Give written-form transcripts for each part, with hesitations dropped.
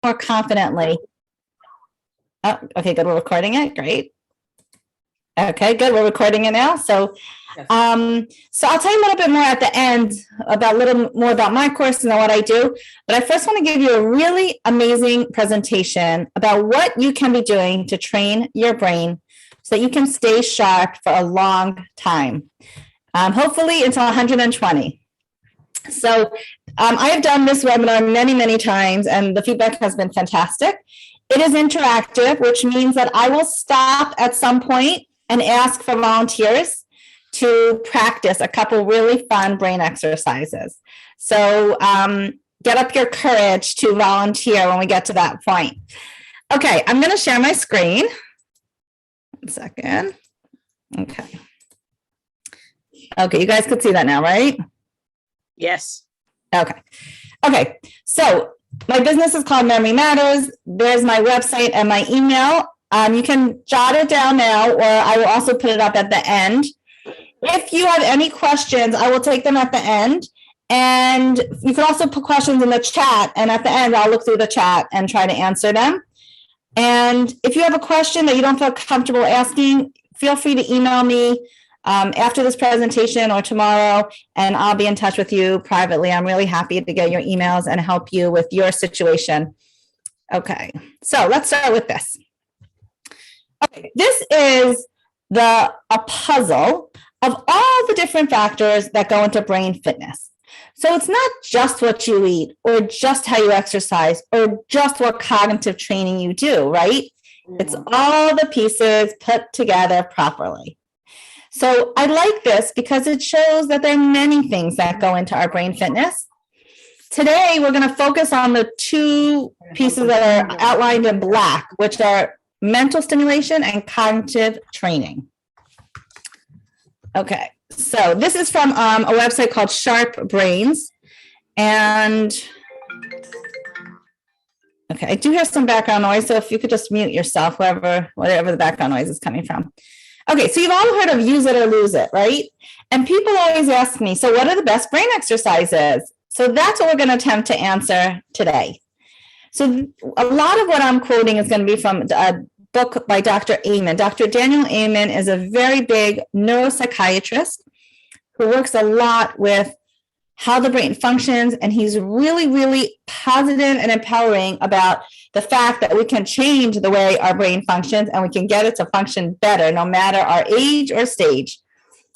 more confidently. Oh, okay, good. We're recording it. Great. Okay, good. We're recording it now. So, so I'll tell you a little bit more at the end about a little more about my course and what I do. But I first want to give you a really amazing presentation about what you can be doing to train your brain so that you can stay sharp for a long time, hopefully until 120. So I have done this webinar many, many times, and the feedback has been fantastic. It is interactive, which means that I will stop at some point and ask for volunteers to practice a couple really fun brain exercises. So get up your courage to volunteer when we get to that point. Okay, I'm going to share my screen. 1 second. Okay. Okay, you guys could see that now, right? Yes. Okay. Okay, so my business is called Memory Matters. There's my website and my email. You can jot it down now, or I will also put it up at the end. If you have any questions, I will take them at the end. And you can also put questions in the chat. And at the end, I'll look through the chat and try to answer them. And if you have a question that you don't feel comfortable asking, feel free to email me after this presentation or tomorrow, and I'll be in touch with you privately. I'm really happy to get your emails and help you with your situation. Okay, so let's start with this. Okay, this is a puzzle of all the different factors that go into brain fitness. So it's not just what you eat or just how you exercise or just what cognitive training you do, right? It's all the pieces put together properly. So I like this because it shows that there are many things that go into our brain fitness. Today, we're going to focus on the two pieces that are outlined in black, which are mental stimulation and cognitive training. Okay, so this is from a website called Sharp Brains. And okay, I do hear some background noise, so if you could just mute yourself, whatever the background noise is coming from. Okay, so you've all heard of use it or lose it, right? And people always ask me, so what are the best brain exercises? So that's what we're going to attempt to answer today. So a lot of what I'm quoting is going to be from a book by Dr. Amen. Dr. Daniel Amen is a very big neuropsychiatrist who works a lot with how the brain functions, and he's really, really positive and empowering about the fact that we can change the way our brain functions and we can get it to function better no matter our age or stage.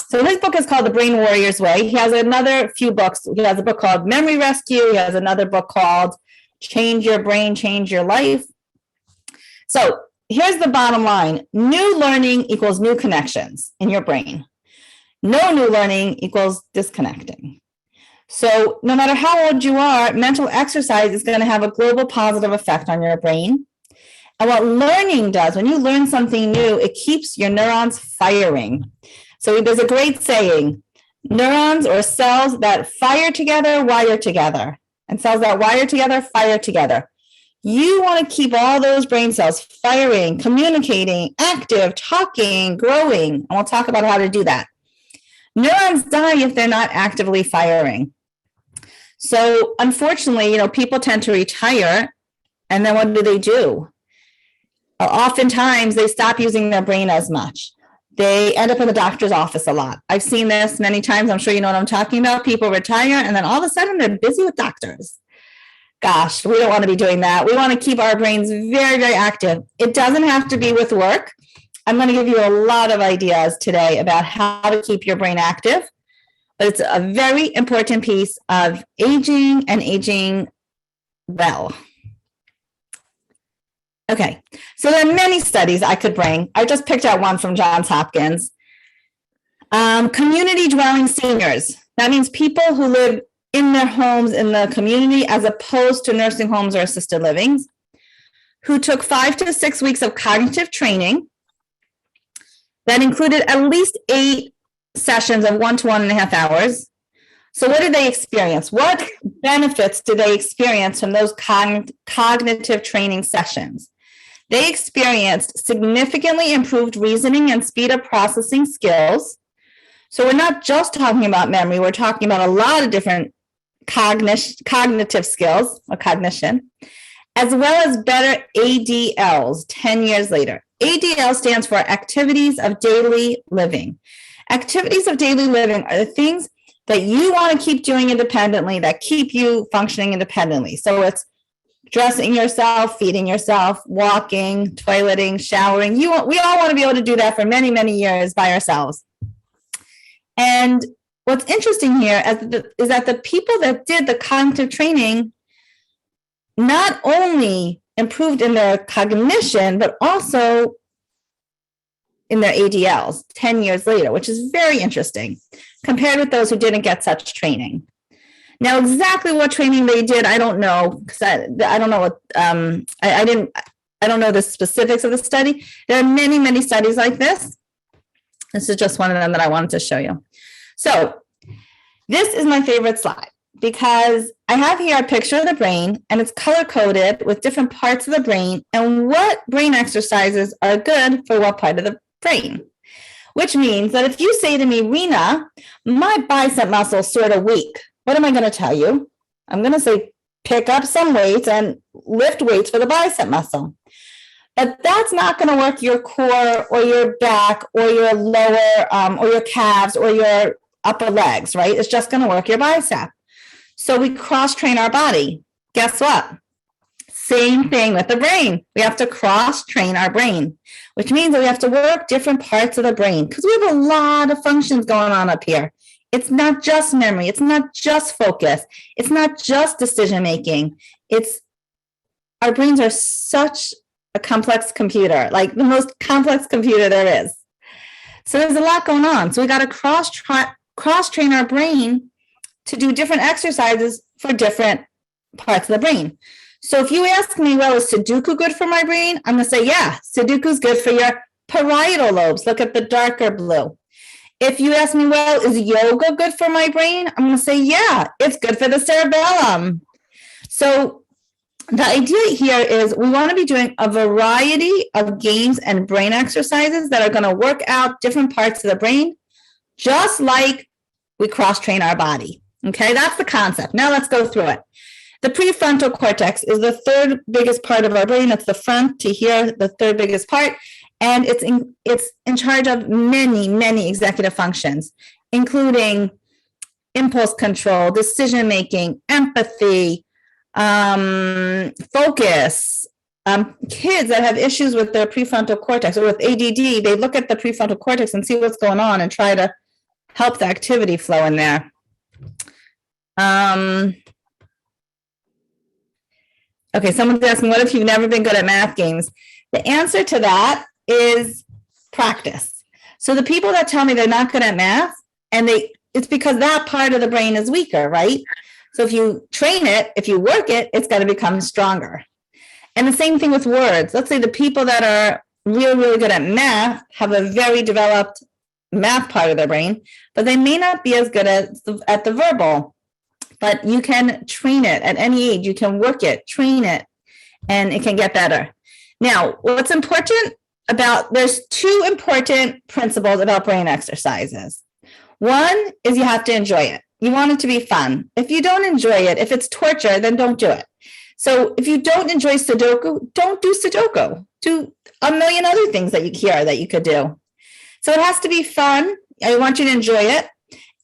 So his book is called The Brain Warrior's Way. He has another few books. He has a book called Memory Rescue. He has another book called Change Your Brain, Change Your Life. So here's the bottom line. New learning equals new connections in your brain. No new learning equals disconnecting. So no matter how old you are, mental exercise is going to have a global positive effect on your brain. And what learning does, when you learn something new, it keeps your neurons firing. So there's a great saying, neurons or cells that fire together, wire together. And cells that wire together, fire together. You want to keep all those brain cells firing, communicating, active, talking, growing. And we'll talk about how to do that. Neurons die if they're not actively firing. So unfortunately, people tend to retire, and then what do? Oftentimes, they stop using their brain as much. They end up in the doctor's office a lot. I've seen this many times. I'm sure you know what I'm talking about. People retire, and then all of a sudden, they're busy with doctors. Gosh, we don't want to be doing that. We want to keep our brains very, very active. It doesn't have to be with work. I'm going to give you a lot of ideas today about how to keep your brain active. But it's a very important piece of aging and aging well. Okay, so there are many studies I could bring. I just picked out one from Johns Hopkins. Community dwelling seniors. That means people who live in their homes in the community as opposed to nursing homes or assisted livings, who took 5 to 6 weeks of cognitive training that included at least 8 sessions of 1 to 1.5 hours. So what did they experience? What benefits did they experience from those cognitive training sessions? They experienced significantly improved reasoning and speed of processing skills. So we're not just talking about memory, we're talking about a lot of different cognitive skills or cognition. as well as better ADLs 10 years later. ADL stands for Activities of Daily Living. Activities of daily living are the things that you want to keep doing independently, that keep you functioning independently. So it's dressing yourself, feeding yourself, walking, toileting, showering. We all want to be able to do that for many, many years by ourselves. And what's interesting here is that the people that did the cognitive training not only improved in their cognition, but also in their ADLs 10 years later, which is very interesting compared with those who didn't get such training. Now, exactly what training they did, I don't know, because I don't know what I don't know the specifics of the study. There are many, many studies like this. This is just one of them that I wanted to show you. So this is my favorite slide because I have here a picture of the brain and it's color coded with different parts of the brain and what brain exercises are good for what part of the brain. Which means that if you say to me, Rena, my bicep muscle is sort of weak, what am I going to tell you? I'm going to say, pick up some weights and lift weights for the bicep muscle. But that's not going to work your core or your back or your lower or your calves or your upper legs, right? It's just going to work your bicep. So we cross-train our body. Guess what? Same thing with the brain. We have to cross-train our brain, which means that we have to work different parts of the brain because we have a lot of functions going on up here. It's not just memory. It's not just focus. It's not just decision-making. Our brains are such a complex computer, like the most complex computer there is. So there's a lot going on. So we got to cross-train our brain to do different exercises for different parts of the brain. So if you ask me, well, is Sudoku good for my brain? I'm going to say, yeah, Sudoku is good for your parietal lobes. Look at the darker blue. If you ask me, well, is yoga good for my brain? I'm going to say, yeah, it's good for the cerebellum. So the idea here is we want to be doing a variety of games and brain exercises that are going to work out different parts of the brain, just like we cross-train our body. Okay, that's the concept. Now let's go through it. The prefrontal cortex is the third biggest part of our brain. It's the front to here, the third biggest part. And it's in charge of many, many executive functions, including impulse control, decision-making, empathy, focus. Kids that have issues with their prefrontal cortex or with ADD, they look at the prefrontal cortex and see what's going on and try to help the activity flow in there. Okay, someone's asking, what if you've never been good at math games? The answer to that is practice. So the people that tell me they're not good at math, it's because that part of the brain is weaker, right? So if you train it, if you work it, it's going to become stronger. And the same thing with words. Let's say the people that are really, really good at math have a very developed math part of their brain, but they may not be as good at the verbal. But you can train it at any age. You can work it, train it, and it can get better. Now, what's important there's two important principles about brain exercises. One is you have to enjoy it. You want it to be fun. If you don't enjoy it, if it's torture, then don't do it. So if you don't enjoy Sudoku, don't do Sudoku. Do a million other things that you could do. So it has to be fun. I want you to enjoy it.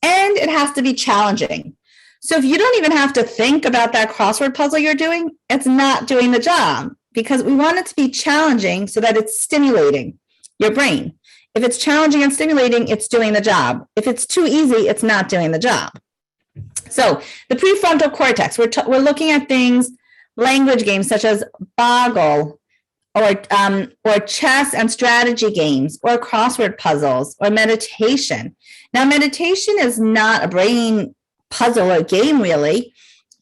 And it has to be challenging. So if you don't even have to think about that crossword puzzle you're doing, it's not doing the job because we want it to be challenging so that it's stimulating your brain. If it's challenging and stimulating, it's doing the job. If it's too easy, it's not doing the job. So the prefrontal cortex, we're looking at things, language games such as Boggle or chess and strategy games or crossword puzzles or meditation. Now, meditation is not a brain puzzle or game really,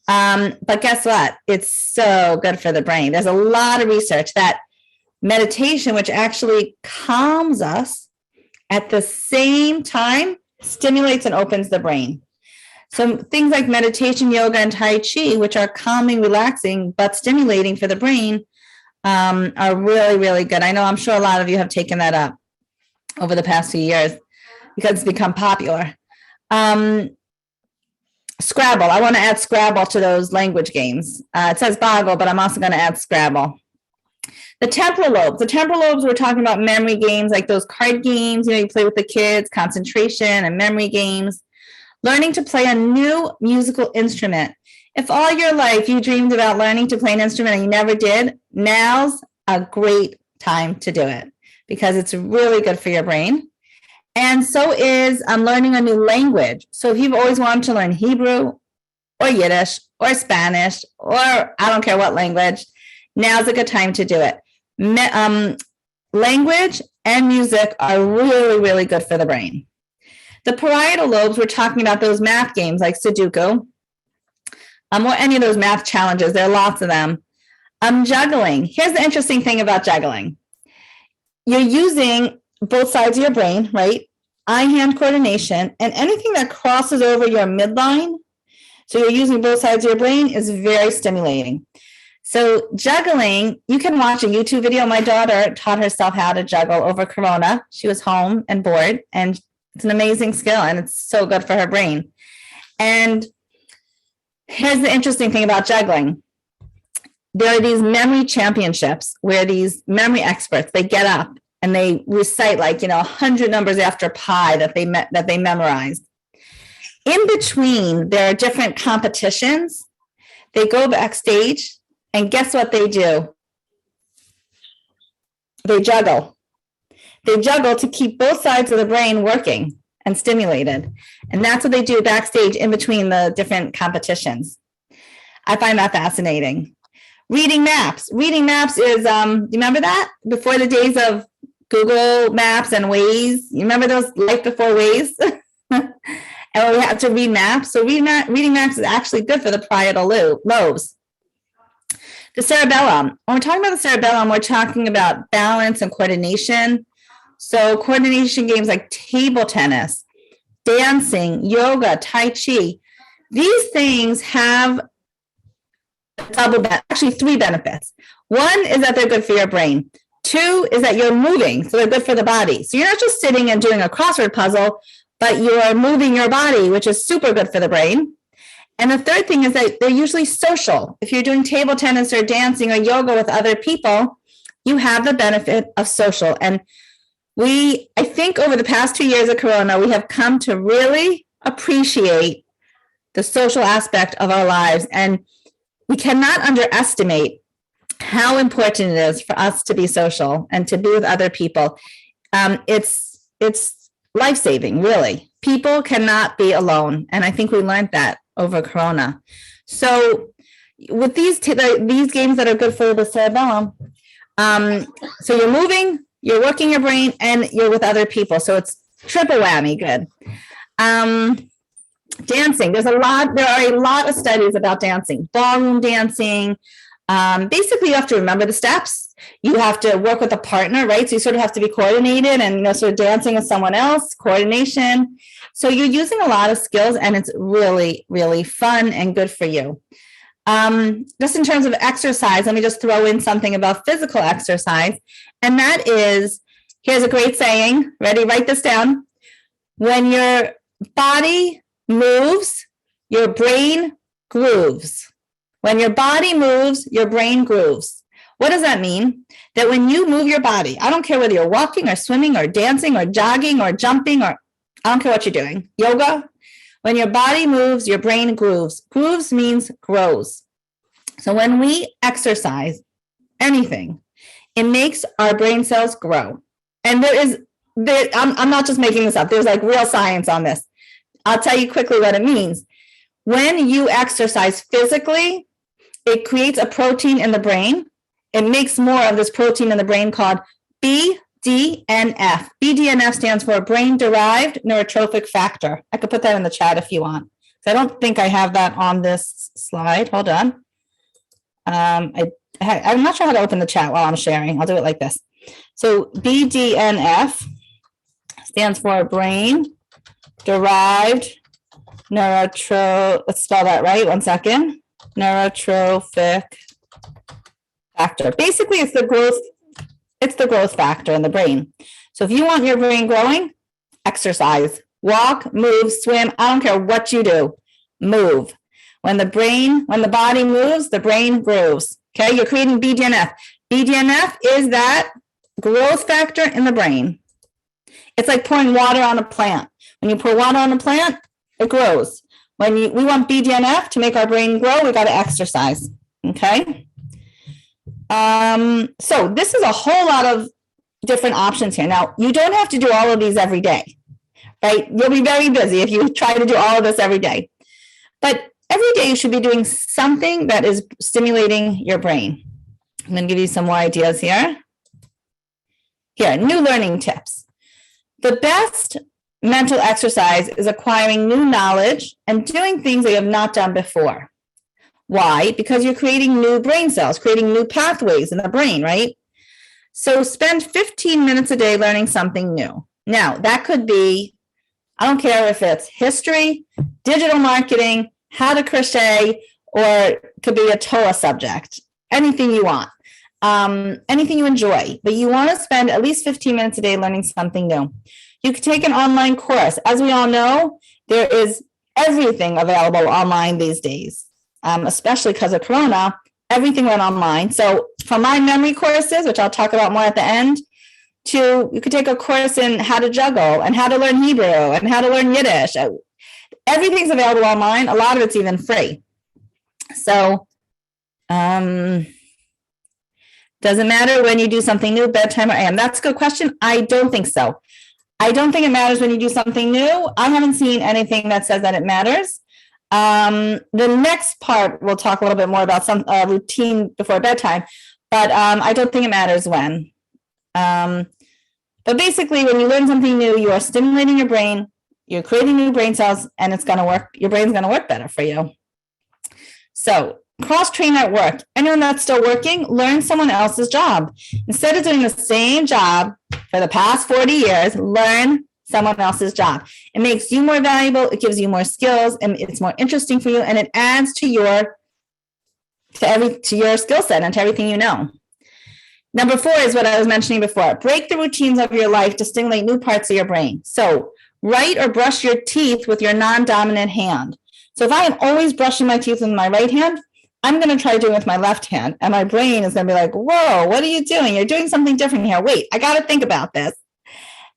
but guess what? It's so good for the brain. There's a lot of research that meditation, which actually calms us at the same time, stimulates and opens the brain. So things like meditation, yoga, and Tai Chi, which are calming, relaxing, but stimulating for the brain, are really, really good. I'm sure a lot of you have taken that up over the past few years because it's become popular. Scrabble. I want to add Scrabble to those language games. It says Boggle, but I'm also going to add Scrabble. The temporal lobes. The temporal lobes, we're talking about memory games like those card games, you play with the kids, concentration and memory games. Learning to play a new musical instrument. If all your life you dreamed about learning to play an instrument and you never did, now's a great time to do it because it's really good for your brain. And so is learning a new language. So if you've always wanted to learn Hebrew or Yiddish or Spanish or I don't care what language, now's a good time to do it. Language and music are really, really good for the brain. The parietal lobes, we're talking about those math games like Sudoku, or any of those math challenges. There are lots of them. Juggling. Here's the interesting thing about juggling. You're using both sides of your brain, right? Eye-hand coordination, and anything that crosses over your midline, so you're using both sides of your brain, is very stimulating. So juggling, you can watch a YouTube video. My daughter taught herself how to juggle over Corona. She was home and bored, and it's an amazing skill, and it's so good for her brain. And here's the interesting thing about juggling. There are these memory championships where these memory experts, they get up and they recite 100 numbers after pi that they memorized. In between, there are different competitions. They go backstage, and guess what they do? They juggle. They juggle to keep both sides of the brain working and stimulated. And that's what they do backstage in between the different competitions. I find that fascinating. Reading maps. Reading maps is, you remember that? Before the days of Google Maps and Waze. You remember those life before Waze? And we had to read maps. So reading maps is actually good for the parietal lobes. The cerebellum. When we're talking about the cerebellum, we're talking about balance and coordination. So coordination games like table tennis, dancing, yoga, Tai Chi, these things have actually 3 benefits. 1 is that they're good for your brain. 2 is that you're moving, so they're good for the body. So you're not just sitting and doing a crossword puzzle, but you're moving your body, which is super good for the brain. And the 3rd thing is that they're usually social. If you're doing table tennis or dancing or yoga with other people, you have the benefit of social. And I think over the past 2 years of Corona, we have come to really appreciate the social aspect of our lives. And we cannot underestimate how important it is for us to be social and to be with other people. It's life-saving, really. People cannot be alone. And I think we learned that over Corona. So with these games that are good for the cerebellum, so you're moving, you're working your brain, and you're with other people. So it's triple whammy good. Dancing. There are a lot of studies about dancing, ballroom dancing. Basically, you have to remember the steps. You have to work with a partner, right? So you sort of have to be coordinated and sort of dancing with someone else, coordination. So you're using a lot of skills, and it's really, really fun and good for you. Just in terms of exercise, let me just throw in something about physical exercise. And that is, here's a great saying. Ready? Write this down. When your body moves, your brain grooves. When your body moves, your brain grooves. What does that mean? That when you move your body, I don't care whether you're walking or swimming or dancing or jogging or jumping, or I don't care what you're doing, yoga, when your body moves, your brain grooves. Grooves means grows. So when we exercise anything, it makes our brain cells grow. And I'm not just making this up. There's like real science on this. I'll tell you quickly what it means. When you exercise physically, it creates a protein in the brain. It makes more of this protein in the brain called BDNF. BDNF stands for brain-derived neurotrophic factor. I could put that in the chat if you want. So I don't think I have that on this slide. Hold on. I'm not sure how to open the chat while I'm sharing. I'll do it like this. So BDNF stands for brain-derived neurotrophic. Let's spell that right. 1 second. Neurotrophic factor. Basically, it's the growth factor in the brain. So if you want your brain growing, exercise, walk, move, swim. I don't care what you do. move. When the body moves, the brain grows. Okay, you're creating BDNF. BDNF is that growth factor in the brain. It's like pouring water on a plant. When you pour water on a plant, it grows. We want BDNF to make our brain grow, we got to exercise. Okay. So this is a whole lot of different options here. Now, you don't have to do all of these every day, right? You'll be very busy if you try to do all of this every day. But every day you should be doing something that is stimulating your brain. I'm going to give you some more ideas here. Here, new learning tips. The best mental exercise is acquiring new knowledge and doing things that you have not done before. Why? Because you're creating new brain cells, creating new pathways in the brain, right? So spend 15 minutes a day learning something new. Now, that could be, I don't care if it's history, digital marketing, how to crochet, or it could be a TOA subject, anything you want, anything you enjoy, but you want to spend at least 15 minutes a day learning something new. You could take an online course. As we all know, there is everything available online these days, especially because of Corona, everything went online. So from my memory courses, which I'll talk about more at the end, to you could take a course in how to juggle and how to learn Hebrew and how to learn Yiddish. Everything's available online. A lot of it's even free. So doesn't matter when you do something new, bedtime or AM. That's a good question. I don't think so. I don't think it matters when you do something new. I haven't seen anything that says that it matters. The next part, we'll talk a little bit more about some routine before bedtime, but I don't think it matters when. But basically, when you learn something new, you are stimulating your brain, you're creating new brain cells, and it's going to work. Your brain's going to work better for you. So cross-train at work. Anyone that's still working, learn someone else's job. Instead of doing the same job for the past 40 years, learn someone else's job. It makes you more valuable, it gives you more skills, and it's more interesting for you, and it adds to your skill set and to everything you know. Number 4 is what I was mentioning before. Break the routines of your life to stimulate new parts of your brain. So write or brush your teeth with your non-dominant hand. So if I am always brushing my teeth with my right hand, I'm going to try doing it with my left hand. And my brain is going to be like, whoa, what are you doing? You're doing something different here. Wait, I got to think about this.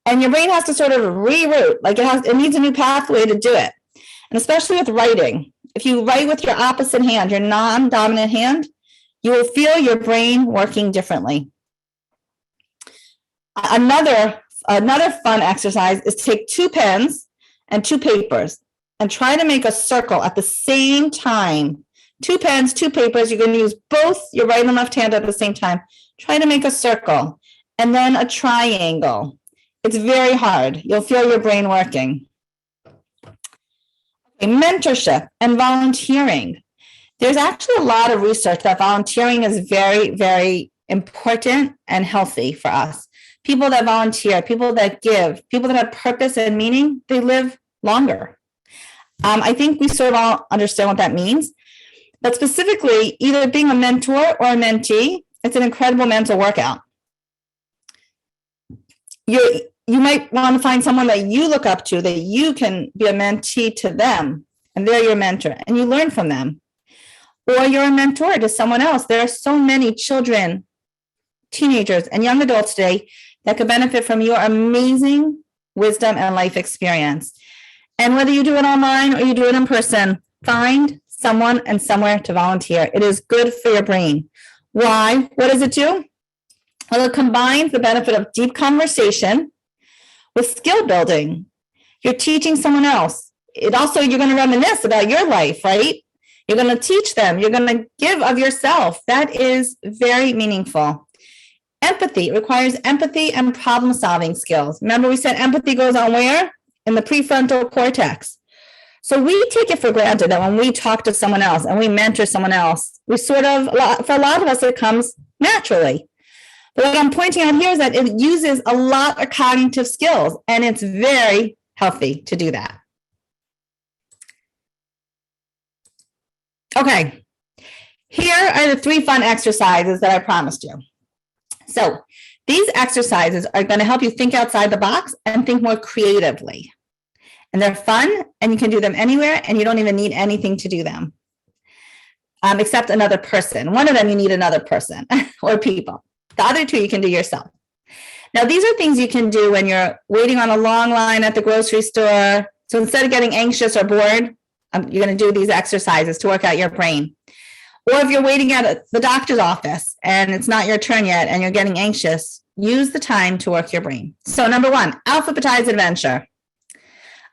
And your brain has to sort of reroute, like it needs a new pathway to do it. And especially with writing, if you write with your opposite hand, your non-dominant hand, you will feel your brain working differently. Another fun exercise is take 2 pens and 2 papers and try to make a circle at the same time. 2 pens, 2 papers, you're going to use both your right and left hand at the same time. Try to make a circle and then a triangle. It's very hard. You'll feel your brain working. Okay, mentorship and volunteering. There's actually a lot of research that volunteering is very, very important and healthy for us. People that volunteer, people that give, people that have purpose and meaning, they live longer. I think we sort of all understand what that means. But specifically, either being a mentor or a mentee, it's an incredible mental workout. You might want to find someone that you look up to, that you can be a mentee to them, and they're your mentor, and you learn from them. Or you're a mentor to someone else. There are so many children, teenagers, and young adults today that could benefit from your amazing wisdom and life experience. And whether you do it online or you do it in person, find someone and somewhere to volunteer. It is good for your brain. Why? What does it do? Well, it combines the benefit of deep conversation with skill building. You're teaching someone else. You're going to reminisce about your life, right? You're going to teach them. You're going to give of yourself. That is very meaningful. Empathy requires empathy and problem-solving skills. Remember, we said empathy goes on where? In the prefrontal cortex. So we take it for granted that when we talk to someone else and we mentor someone else, we for a lot of us, it comes naturally. But what I'm pointing out here is that it uses a lot of cognitive skills, and it's very healthy to do that. Okay, here are the 3 fun exercises that I promised you. So these exercises are going to help you think outside the box and think more creatively. And they're fun and you can do them anywhere and you don't even need anything to do them. Except another person. One of them you need another person or people. The other two you can do yourself. Now, these are things you can do when you're waiting on a long line at the grocery store. So instead of getting anxious or bored, you're going to do these exercises to work out your brain. Or if you're waiting at the doctor's office and it's not your turn yet and you're getting anxious, use the time to work your brain. So number one, alphabetize adventure.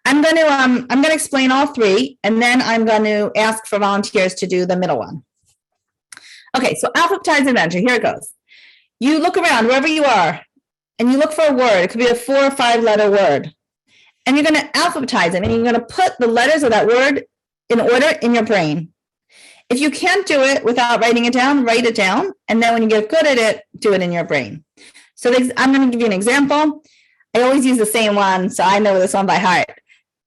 I'm going to explain all three, and then I'm going to ask for volunteers to do the middle one. Okay, so alphabetize adventure, here it goes. You look around wherever you are, and you look for a word. It could be a 4 or 5 letter word. And you're going to alphabetize it, and you're going to put the letters of that word in order in your brain. If you can't do it without writing it down, write it down, and then when you get good at it, do it in your brain. So I'm going to give you an example. I always use the same one, so I know this one by heart.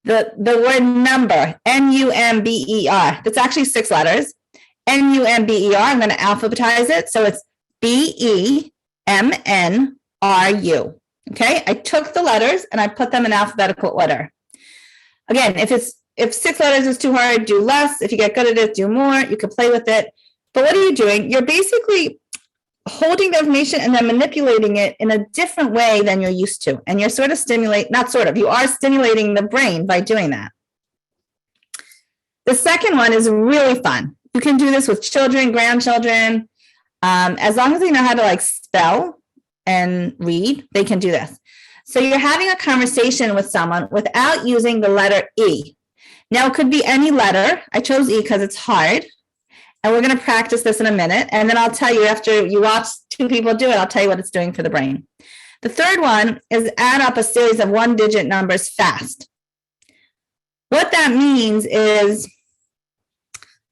The word number, N-U-M-B-E-R. That's actually 6 letters. N-U-M-B-E-R. I'm going to alphabetize it. So it's B-E-M-N-R-U. Okay, I took the letters and I put them in alphabetical order. Again, if 6 letters is too hard, do less. If you get good at it, do more. You can play with it. But what are you doing? You're basically holding the information and then manipulating it in a different way than you're used to. And you're sort of you are stimulating the brain by doing that. The second one is really fun. You can do this with children, grandchildren. As long as they know how to spell and read, they can do this. So you're having a conversation with someone without using the letter E. Now it could be any letter. I chose E because it's hard. And we're going to practice this in a minute. And then I'll tell you, after you watch 2 people do it, I'll tell you what it's doing for the brain. The third one is add up a series of 1-digit numbers fast. What that means is,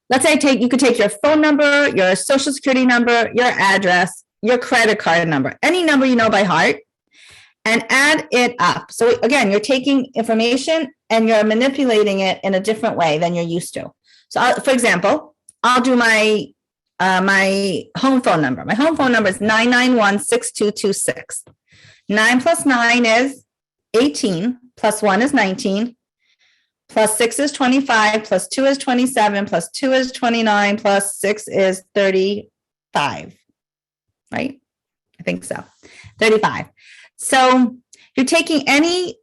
let's say you could take your phone number, your social security number, your address, your credit card number, any number you know by heart, and add it up. So again, you're taking information and you're manipulating it in a different way than you're used to. So for example, I'll do my home phone number. My home phone number is 991-6226. 9 plus 9 is 18, plus 1 is 19, plus 6 is 25, plus 2 is 27, plus 2 is 29, plus 6 is 35, right? I think so, 35. So you're taking any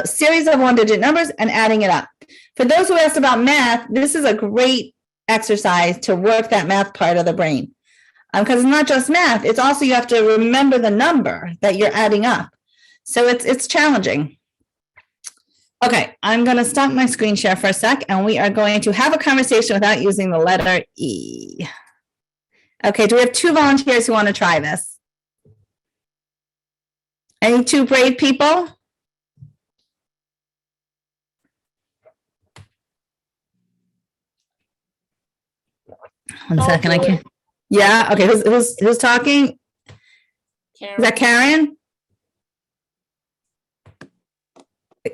series of 1-digit numbers and adding it up. For those who asked about math, this is a great exercise to work that math part of the brain. Because it's not just math, it's also you have to remember the number that you're adding up. So it's challenging. Okay, I'm going to stop my screen share for a sec, and we are going to have a conversation without using the letter E. Okay, do we have 2 volunteers who want to try this? Any 2 brave people? One second, I can't. Yeah, okay, who's talking? Karen. Is that Karen?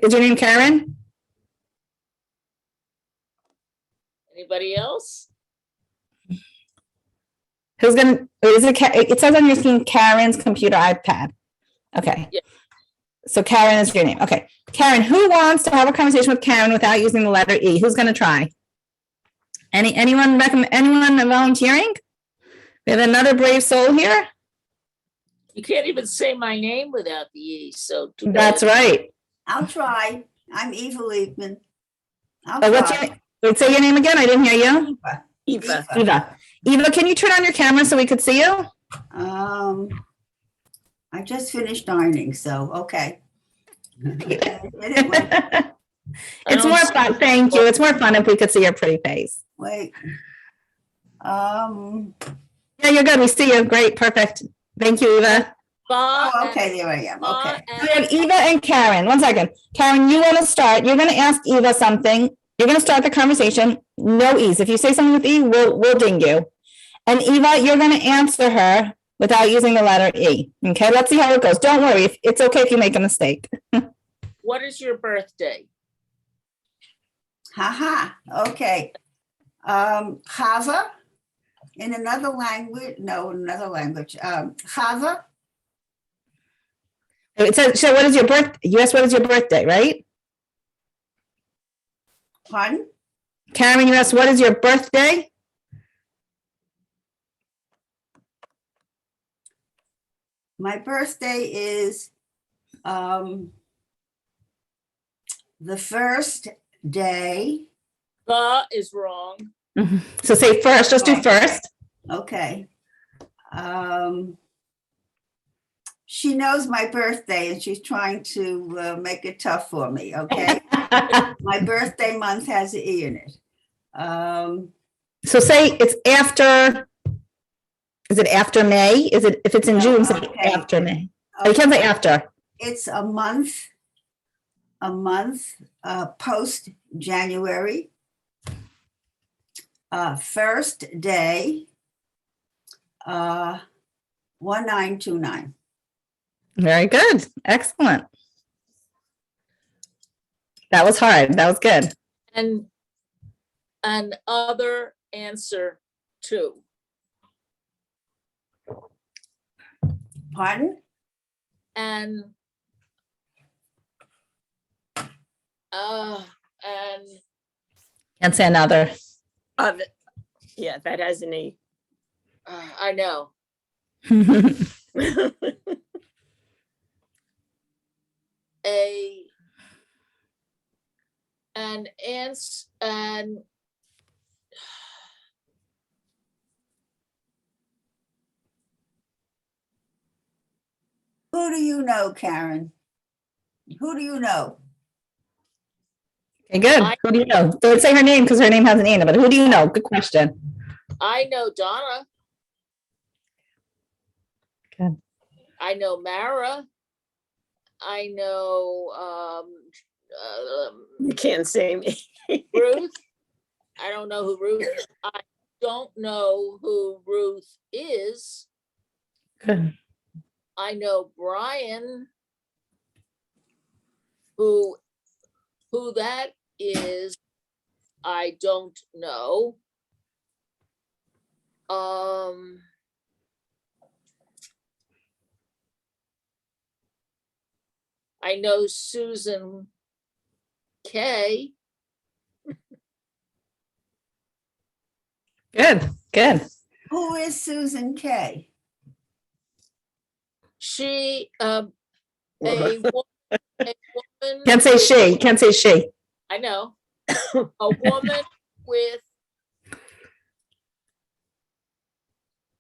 Is your name Karen? Anybody else? Who's gonna, it says on your screen, Karen's computer iPad. Okay. Yeah. So Karen is your name. Okay. Karen, who wants to have a conversation with Karen without using the letter E? Who's gonna try? Anyone volunteering? We have another brave soul here. You can't even say my name without the E, so. That's right. I'll try. I'm Eva Liebman. What's your name? Wait, say your name again. I didn't hear you. Eva. Eva, can you turn on your camera so we could see you? I just finished ironing, so okay. It's more fun. Thank you. It's more fun if we could see your pretty face. Wait. Yeah, you're good. We see you. Great. Perfect. Thank you, Eva. Oh, okay, there I am. Okay. We have Eva and Karen. One second. Karen, you want to start. You're going to ask Eva something. You're going to start the conversation. No E's. If you say something with E, we'll ding you. And Eva, you're going to answer her without using the letter E. Okay, let's see how it goes. Don't worry. It's okay if you make a mistake. What is your birthday? Haha. Okay. Chava. In another language. Chava. It says, so what is your birth? You asked what is your birthday, right? Pardon? Karen, you asked, what is your birthday? My birthday is the first day. The is wrong. So say first, just do Okay. first. Okay. She knows my birthday and she's trying to make it tough for me, okay? My birthday month has an E in it. So say it's after, is it after May? Is it, if it's in No, June, say okay. after May? Oh, you can't say after. It's a month, post January. First day, 1929. Very good. Excellent. That was hard. That was good. And an other answer too. Pardon? And Can't say another. Yeah, that has an E. I know. An Who do you know, Karen? Who do you know? Okay, good. Who do you know? Don't say her name because her name has an E in it, but who do you know? Good question. I know Donna. Okay. I know Mara. I know You can't say me. Ruth. I don't know who Ruth is. I don't know who Ruth is. Good. I know Brian. Who that is, I don't know. I know Susan K. Good. Good. Who is Susan Kay? She, a woman, Can't say she. Can't say she. I know, a woman with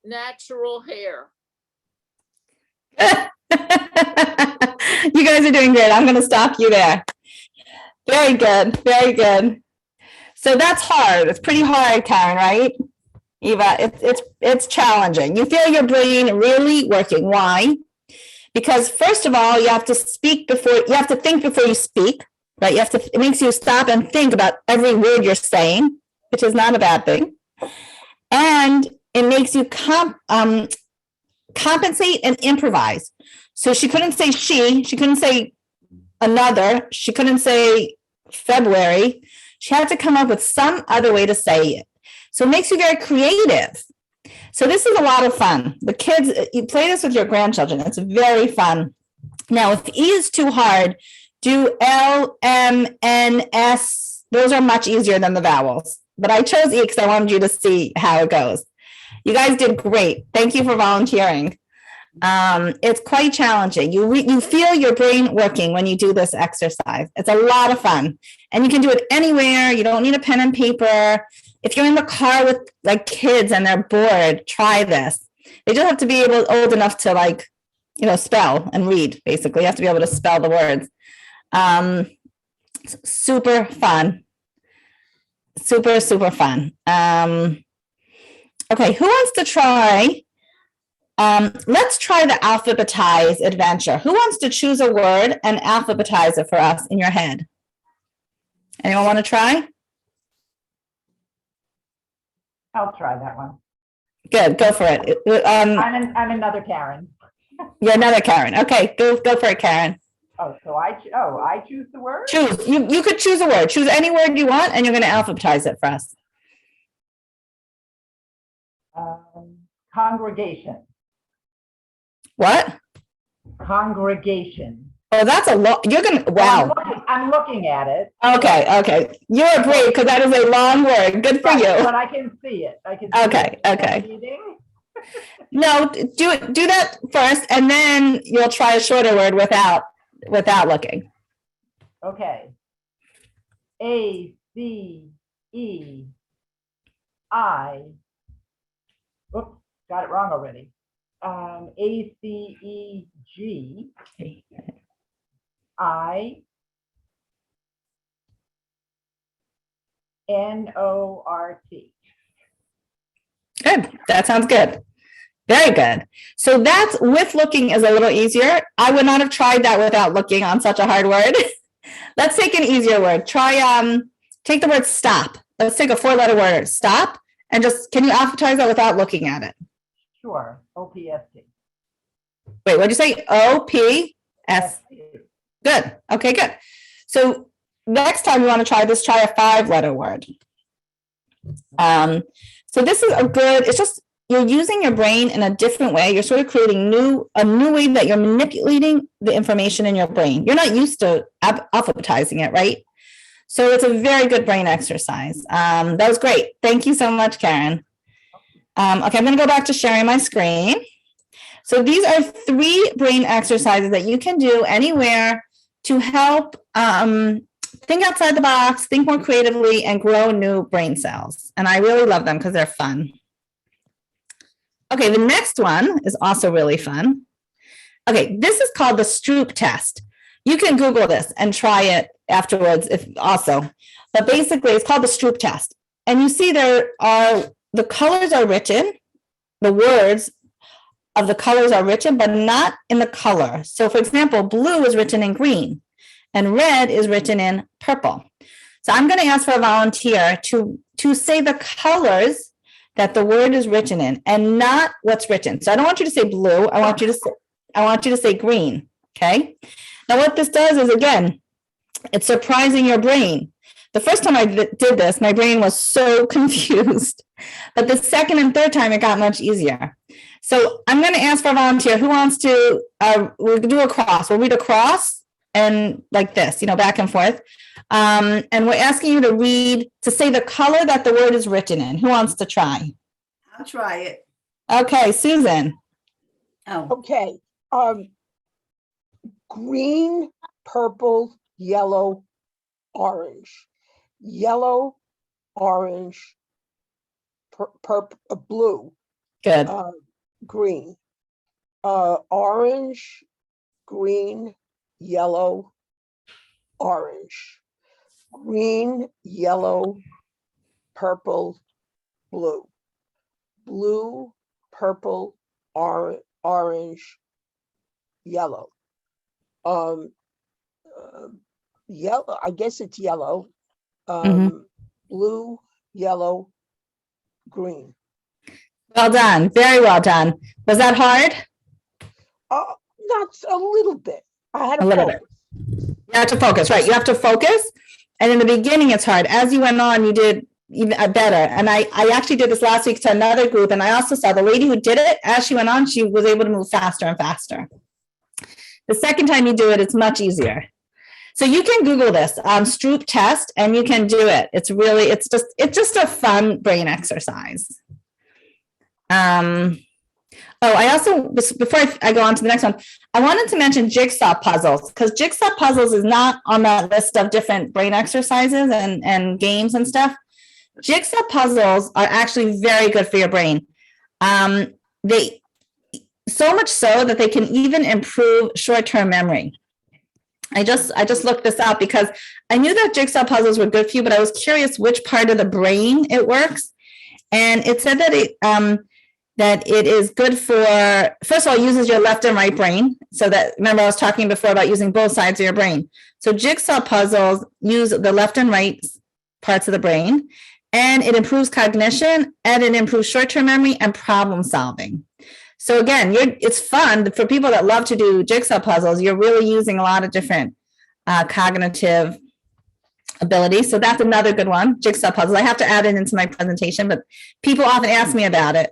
natural hair. You guys are doing great. I'm going to stop you there. Very good. Very good. So that's hard. It's pretty hard, Karen, right? Eva, it's challenging. You feel your brain really working. Why? Because first of all, you have to think before you speak, right? It makes you stop and think about every word you're saying, which is not a bad thing. And it makes you compensate and improvise. So she couldn't say she couldn't say another, she couldn't say February. She had to come up with some other way to say it. So it makes you very creative. So this is a lot of fun. The kids, you play this with your grandchildren. It's very fun. Now, if E is too hard, do L, M, N, S. Those are much easier than the vowels. But I chose E because I wanted you to see how it goes. You guys did great. Thank you for volunteering. It's quite challenging. You feel your brain working when you do this exercise. It's a lot of fun. And you can do it anywhere. You don't need a pen and paper. If you're in the car with like kids and they're bored, try this. They just have to be old enough to spell and read, basically. You have to be able to spell the words. Super fun. Super, super fun. Okay, who wants to try? Let's try the alphabetize adventure. Who wants to choose a word and alphabetize it for us in your head? Anyone want to try? I'll try that one. Good, go for it. I'm another Karen. You're another Karen. Okay, go for it, Karen. Oh, so I choose the word? Choose. You could choose a word. Choose any word you want, and you're going to alphabetize it for us. Congregation. What? Congregation. Oh, that's a lot. You're going to, wow. I'm looking at it. Okay. You're brave because that is a long word. Good for But you. I can see it. I can. see Okay, it. okay. Reading. No, do that first, and then you'll try a shorter word without looking. Okay. A, C, E, I. Oops, got it wrong already. A, C, E, G, I, N, O, R, T. Good. That sounds good. Very good. So that's with looking is a little easier. I would not have tried that without looking on such a hard word. Let's take an easier word. Try take the word stop. Let's take a 4-letter word, stop, and just can you alphabetize that without looking at it? Sure, O-P-S-T. Wait, what'd you say? O-P-S. Good. Okay, good. So next time you want to try this, try a 5-letter word. So this is a good, it's just, you're using your brain in a different way. You're sort of creating a new way that you're manipulating the information in your brain. You're not used to alphabetizing it, right? So it's a very good brain exercise. That was great. Thank you so much, Karen. Okay, I'm going to go back to sharing my screen. So these are 3 brain exercises that you can do anywhere to help think outside the box, think more creatively, and grow new brain cells. And I really love them because they're fun. Okay, the next one is also really fun. Okay, this is called the Stroop test. You can Google this and try it afterwards if also. But basically, it's called the Stroop test. And you see the colors are written, the words of the colors are written, but not in the color. So for example, blue is written in green and red is written in purple. So I'm going to ask for a volunteer to say the colors that the word is written in and not what's written. So I don't want you to say blue. I want you to say green. Okay. Now what this does is, again, it's surprising your brain. The first time I did this, my brain was so confused, but the second and third time it got much easier. So I'm going to ask for a volunteer who wants to, we'll do a cross. We'll read a cross and like this, back and forth. And we're asking you to say the color that the word is written in. Who wants to try? I'll try it. Okay, Susan. Oh, Okay, green, purple, yellow, orange. Yellow, orange, blue, Good. green. Orange, green, yellow, orange. Green, yellow, purple, blue. Blue, purple, orange, yellow. Yellow, I guess it's yellow. Blue, yellow, green. Well done. Very well done. Was that hard? Not a little bit. I had A little bit. You have to focus, right? You have to focus. And in the beginning, it's hard. As you went on, you did even better. And I actually did this last week to another group. And I also saw the lady who did it, as she went on, she was able to move faster and faster. The second time you do it, it's much easier. So you can Google this, Stroop test, and you can do it. It's just a fun brain exercise. I also, before I go on to the next one, I wanted to mention jigsaw puzzles, because jigsaw puzzles is not on that list of different brain exercises and games and stuff. Jigsaw puzzles are actually very good for your brain. They so much so that they can even improve short-term memory. I just looked this up because I knew that jigsaw puzzles were good for you, but I was curious which part of the brain it works. And it said that it is good for, first of all, it uses your left and right brain. So that, remember I was talking before about using both sides of your brain. So jigsaw puzzles use the left and right parts of the brain, and it improves cognition, and it improves short-term memory and problem solving. So again, it's fun for people that love to do jigsaw puzzles. You're really using a lot of different cognitive abilities. So that's another good one, jigsaw puzzles. I have to add it into my presentation, but people often ask me about it.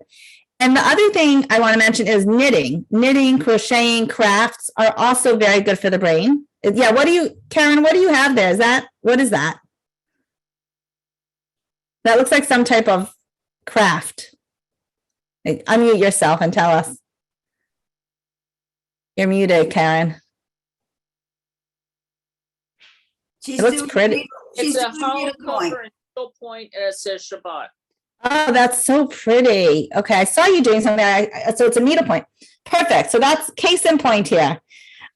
And the other thing I want to mention is knitting. Knitting, crocheting, crafts are also very good for the brain. Yeah, Karen, what do you have there? What is that? That looks like some type of craft. Unmute yourself and tell us. You're muted, Karen. She's It looks doing pretty. needle- she's It's a doing hollow needlepoint. cover and needle point, and it says Shabbat. Oh, that's so pretty. Okay, I saw you doing something. So it's a needlepoint. Perfect. So that's case in point here.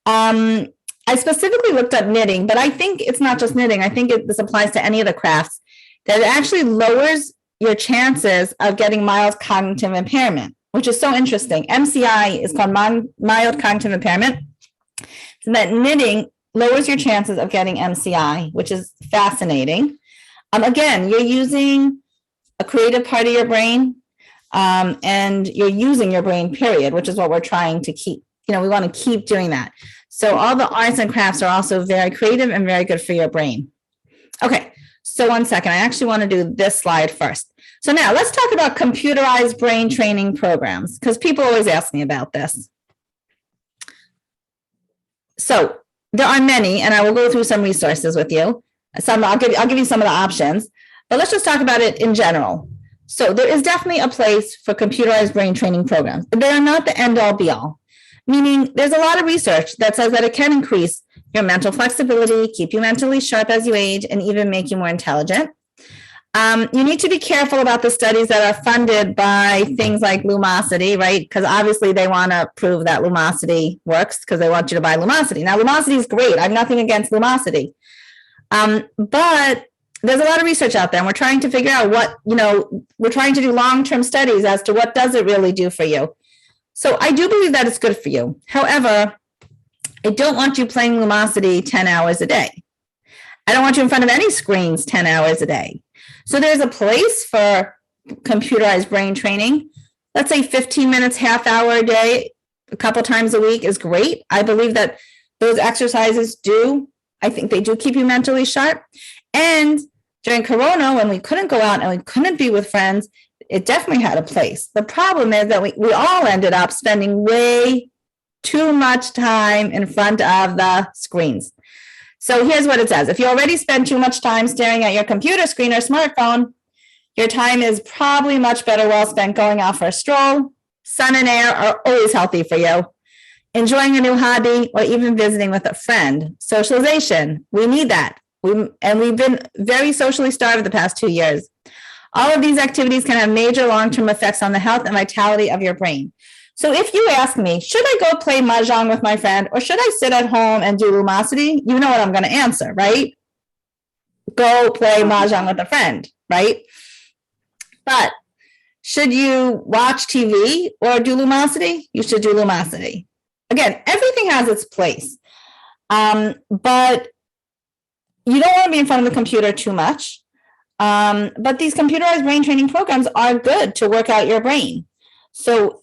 I specifically looked up knitting, but I think it's not just knitting. I think this applies to any of the crafts, that it actually lowers your chances of getting mild cognitive impairment, which is so interesting. MCI is called mild cognitive impairment. So that knitting lowers your chances of getting MCI, which is fascinating. Again, you're using a creative part of your brain, and you're using your brain, period, which is what we're trying to keep. We want to keep doing that. So all the arts and crafts are also very creative and very good for your brain. Okay, so 1 second. I actually want to do this slide first. So now let's talk about computerized brain training programs, because people always ask me about this. So there are many, and I will go through some resources with you. I'll give you some of the options, but let's just talk about it in general. So there is definitely a place for computerized brain training programs, but they are not the end all be all. Meaning there's a lot of research that says that it can increase your mental flexibility, keep you mentally sharp as you age, and even make you more intelligent. You need to be careful about the studies that are funded by things like Lumosity, right? Because obviously they want to prove that Lumosity works because they want you to buy Lumosity. Now, Lumosity is great. I have nothing against Lumosity. But there's a lot of research out there, and we're trying to figure out we're trying to do long-term studies as to what does it really do for you. So I do believe that it's good for you. However, I don't want you playing Lumosity 10 hours a day. I don't want you in front of any screens 10 hours a day. So there's a place for computerized brain training. Let's say 15 minutes, half hour a day, a couple times a week is great. I believe that those exercises I think they do keep you mentally sharp. And during Corona, when we couldn't go out and we couldn't be with friends, it definitely had a place. The problem is that we all ended up spending way too much time in front of the screens. So here's what it says. If you already spend too much time staring at your computer screen or smartphone, your time is probably much better well spent going out for a stroll. Sun and air are always healthy for you. Enjoying a new hobby or even visiting with a friend. Socialization, we need that. We've been very socially starved the past 2 years. All of these activities can have major long-term effects on the health and vitality of your brain. So if you ask me, should I go play Mahjong with my friend or should I sit at home and do Lumosity? You know what I'm going to answer, right? Go play Mahjong with a friend, right? But should you watch TV or do Lumosity? You should do Lumosity. Again, everything has its place. But you don't want to be in front of the computer too much. But these computerized brain training programs are good to work out your brain. So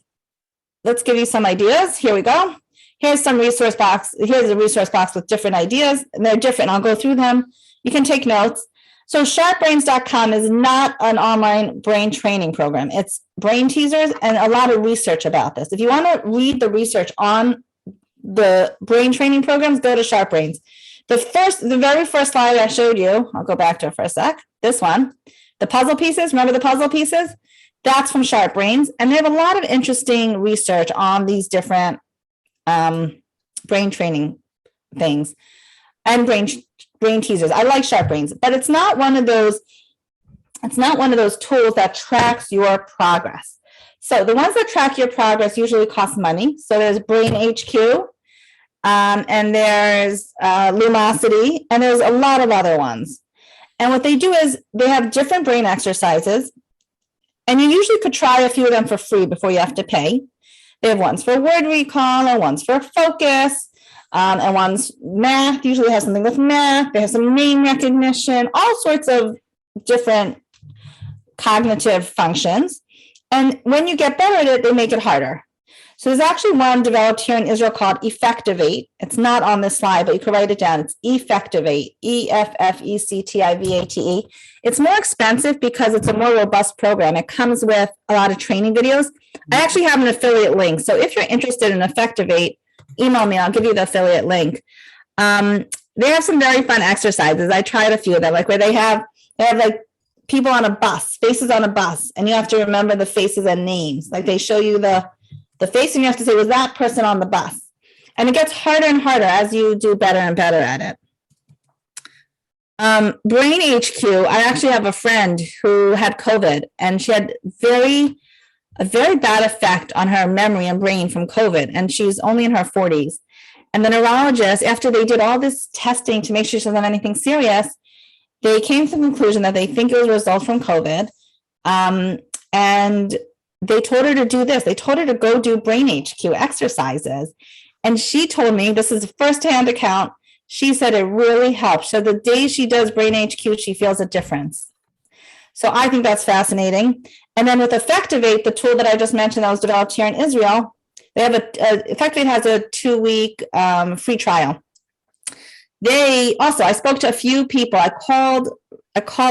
let's give you some ideas. Here we go. Here's some resource box. Here's a resource box with different ideas. And they're different. I'll go through them. You can take notes. So sharpbrains.com is not an online brain training program. It's brain teasers and a lot of research about this. If you want to read the research on the brain training programs, go to SharpBrains. The very first slide I showed you, I'll go back to it for a sec. This one, the puzzle pieces, remember the puzzle pieces? That's from SharpBrains. And they have a lot of interesting research on these different brain training things and brain teasers. I like SharpBrains, but it's not one of those tools that tracks your progress. So the ones that track your progress usually cost money. So there's Brain HQ, and there's Lumosity, and there's a lot of other ones. And what they do is they have different brain exercises, and you usually could try a few of them for free before you have to pay. They have ones for word recall, or ones for focus, and one's math, usually has something with math. They have some name recognition, all sorts of different cognitive functions. And when you get better at it, they make it harder. So there's actually one developed here in Israel called Effectivate. It's not on this slide, but you can write it down. It's Effectivate, Effectivate. It's more expensive because it's a more robust program. It comes with a lot of training videos. I actually have an affiliate link. So if you're interested in Effectivate, email me. I'll give you the affiliate link. They have some very fun exercises. I tried a few of them, like where they have like people on a bus, faces on a bus, and you have to remember the faces and names. Like they show you the face and you have to say, was that person on the bus? And it gets harder and harder as you do better and better at it. Brain HQ, I actually have a friend who had COVID and she had a very bad effect on her memory and brain from COVID. And she's only in her 40s. And the neurologist, after they did all this testing to make sure she doesn't have anything serious, they came to the conclusion that they think it was a result from COVID. And they told her to do this. They told her to go do Brain HQ exercises. And she told me, this is a firsthand account, she said it really helps. So the day she does Brain HQ, she feels a difference. So I think that's fascinating. And then with Effectivate, the tool that I just mentioned that was developed here in Israel, they have Effectivate has a 2-week free trial. I spoke to a few people. I called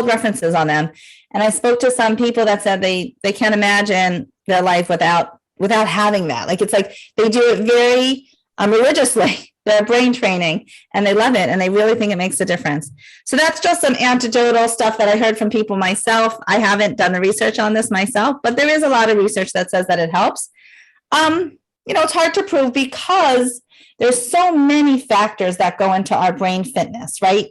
references on them, and I spoke to some people that said they can't imagine their life without having that. Like, it's like they do it very religiously, their brain training, and they love it, and they really think it makes a difference. So that's just some anecdotal stuff that I heard from people myself. I haven't done the research on this myself, but there is a lot of research that says that it helps. It's hard to prove because there's so many factors that go into our brain fitness, right?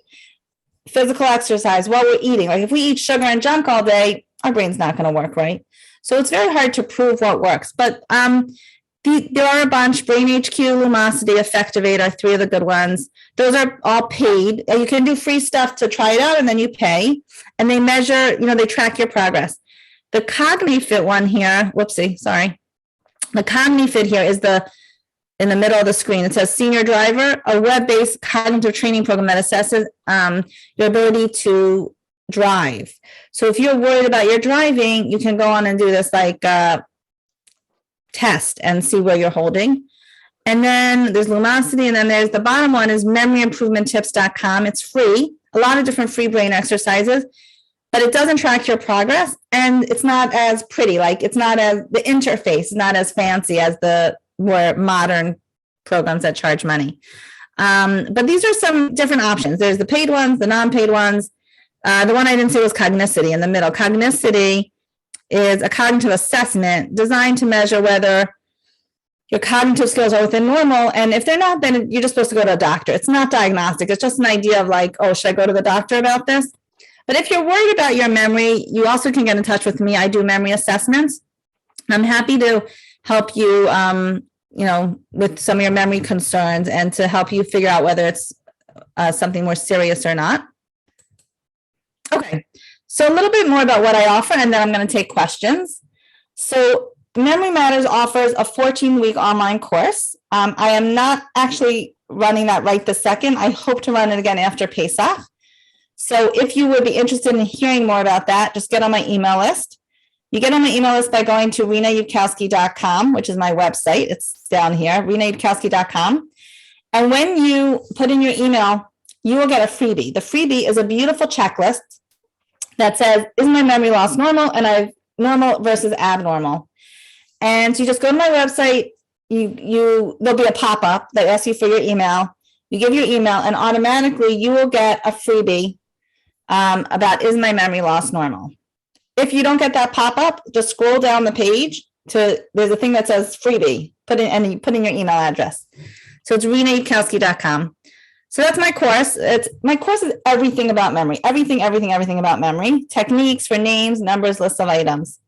Physical exercise, what we're eating. Like if we eat sugar and junk all day, our brain's not going to work, right? So it's very hard to prove what works. But there are a bunch. Brain HQ, Lumosity, Effectivate are 3 of the good ones. Those are all paid. You can do free stuff to try it out, and then you pay. And they measure, they track your progress. The CogniFit one here, the CogniFit here is in the middle of the screen. It says Senior Driver, a web-based cognitive training program that assesses your ability to drive. So if you're worried about your driving, you can go on and do this test and see where you're holding. And then there's Lumosity, and then there's the bottom one is memoryimprovementtips.com. It's free, a lot of different free brain exercises, but it doesn't track your progress, and it's not as pretty. Like it's not as, the interface is not as fancy as the more modern programs that charge money. But these are some different options. There's the paid ones, the non-paid ones. The one I didn't say was Cognicity in the middle. Cognicity is a cognitive assessment designed to measure whether your cognitive skills are within normal. And if they're not, then you're just supposed to go to a doctor. It's not diagnostic. It's just an idea of like, oh, should I go to the doctor about this? But if you're worried about your memory, you also can get in touch with me. I do memory assessments. I'm happy to help you, with some of your memory concerns and to help you figure out whether it's something more serious or not. Okay, so a little bit more about what I offer, and then I'm going to take questions. So Memory Matters offers a 14-week online course. I am not actually running that right this second. I hope to run it again after Pesach. So if you would be interested in hearing more about that, just get on my email list. You get on my email list by going to renayudkowski.com, which is my website. It's down here, renayudkowski.com. And when you put in your email, you will get a freebie. The freebie is a beautiful checklist that says, is my memory loss normal? And I've normal versus abnormal. And so you just go to my website, there'll be a pop-up that asks you for your email. You give your email and automatically you will get a freebie about, is my memory loss normal? If you don't get that pop-up, just scroll down the page there's a thing that says freebie, put in your email address. So it's renayudkowski.com. So that's my course. My course is everything about memory, everything about memory, techniques for names, numbers, lists of items.